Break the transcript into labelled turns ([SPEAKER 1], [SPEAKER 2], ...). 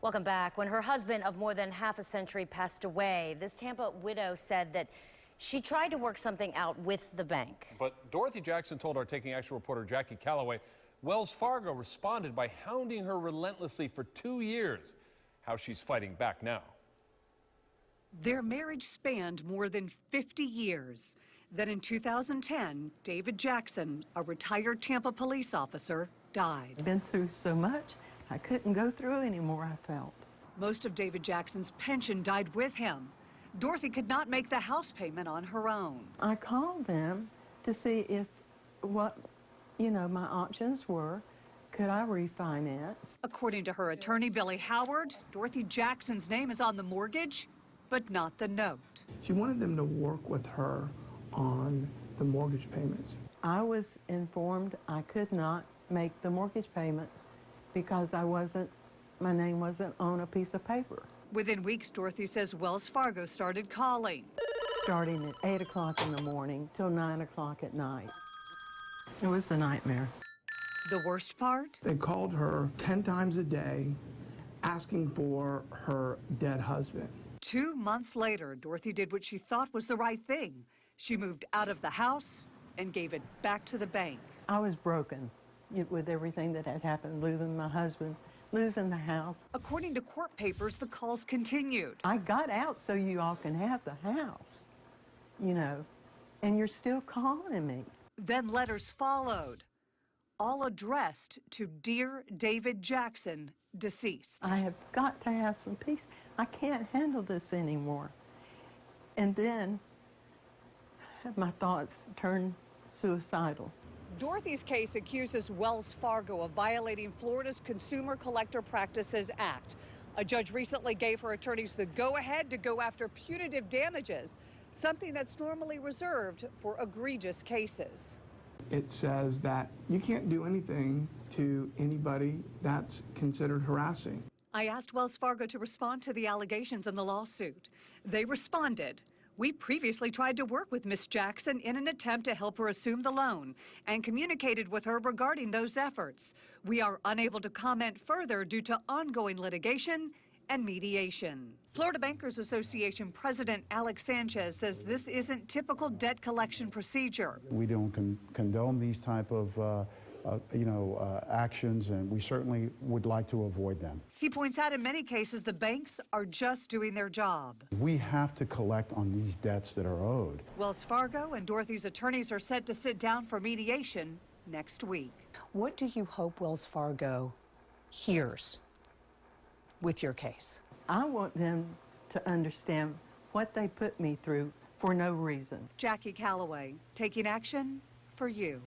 [SPEAKER 1] Welcome back. When her husband of more than half a century passed away, this Tampa widow said that she tried to work something out with the bank.
[SPEAKER 2] But Dorothy Jackson told our Taking Action reporter Jackie Calloway Wells Fargo responded by hounding her relentlessly for 2 years. How she's fighting back now.
[SPEAKER 3] Their marriage spanned more than 50 years. Then in 2010, David Jackson, a retired Tampa police officer, died.
[SPEAKER 4] I've been through so much, I couldn't go through anymore, I felt.
[SPEAKER 3] Most of David Jackson's pension died with him. Dorothy could not make the house payment on her own.
[SPEAKER 4] I called them to see if what, my options were. Could I refinance?
[SPEAKER 3] According to her attorney, Billy Howard, Dorothy Jackson's name is on the mortgage, but not the note.
[SPEAKER 5] She wanted them to work with her on the mortgage payments.
[SPEAKER 4] I was informed I could not make the mortgage payments because my name wasn't on a piece of paper.
[SPEAKER 3] Within weeks, Dorothy says Wells Fargo started calling.
[SPEAKER 4] Starting at 8 o'clock in the morning till 9 o'clock at night. It was a nightmare.
[SPEAKER 3] The worst part?
[SPEAKER 5] They called her 10 times a day asking for her dead husband.
[SPEAKER 3] 2 months later, Dorothy did what she thought was the right thing. She moved out of the house and gave it back to the bank.
[SPEAKER 4] I was broken with everything that had happened, losing my husband, losing the house.
[SPEAKER 3] According to court papers, the calls continued.
[SPEAKER 4] I got out so you all can have the house, and you're still calling me.
[SPEAKER 3] Then letters followed, all addressed to Dear David Jackson, deceased.
[SPEAKER 4] I have got to have some peace. I can't handle this anymore. And then my thoughts turned suicidal.
[SPEAKER 3] Dorothy's case accuses Wells Fargo of violating Florida's Consumer Collector Practices Act. A judge recently gave her attorneys the go-ahead to go after punitive damages, something that's normally reserved for egregious cases.
[SPEAKER 5] It says that you can't do anything to anybody that's considered harassing.
[SPEAKER 3] I asked Wells Fargo to respond to the allegations in the lawsuit. They responded. We previously tried to work with Miss Jackson in an attempt to help her assume the loan and communicated with her regarding those efforts. We are unable to comment further due to ongoing litigation and mediation. Florida Bankers Association President Alex Sanchez says this isn't typical debt collection procedure.
[SPEAKER 6] We don't condone these type of actions, and we certainly would like to avoid them.
[SPEAKER 3] He points out in many cases the banks are just doing their job.
[SPEAKER 6] We have to collect on these debts that are owed.
[SPEAKER 3] Wells Fargo and Dorothy's attorneys are set to sit down for mediation next week. What do you hope Wells Fargo hears with your case?
[SPEAKER 4] I want them to understand what they put me through for no reason.
[SPEAKER 3] Jackie Calloway, taking action for you.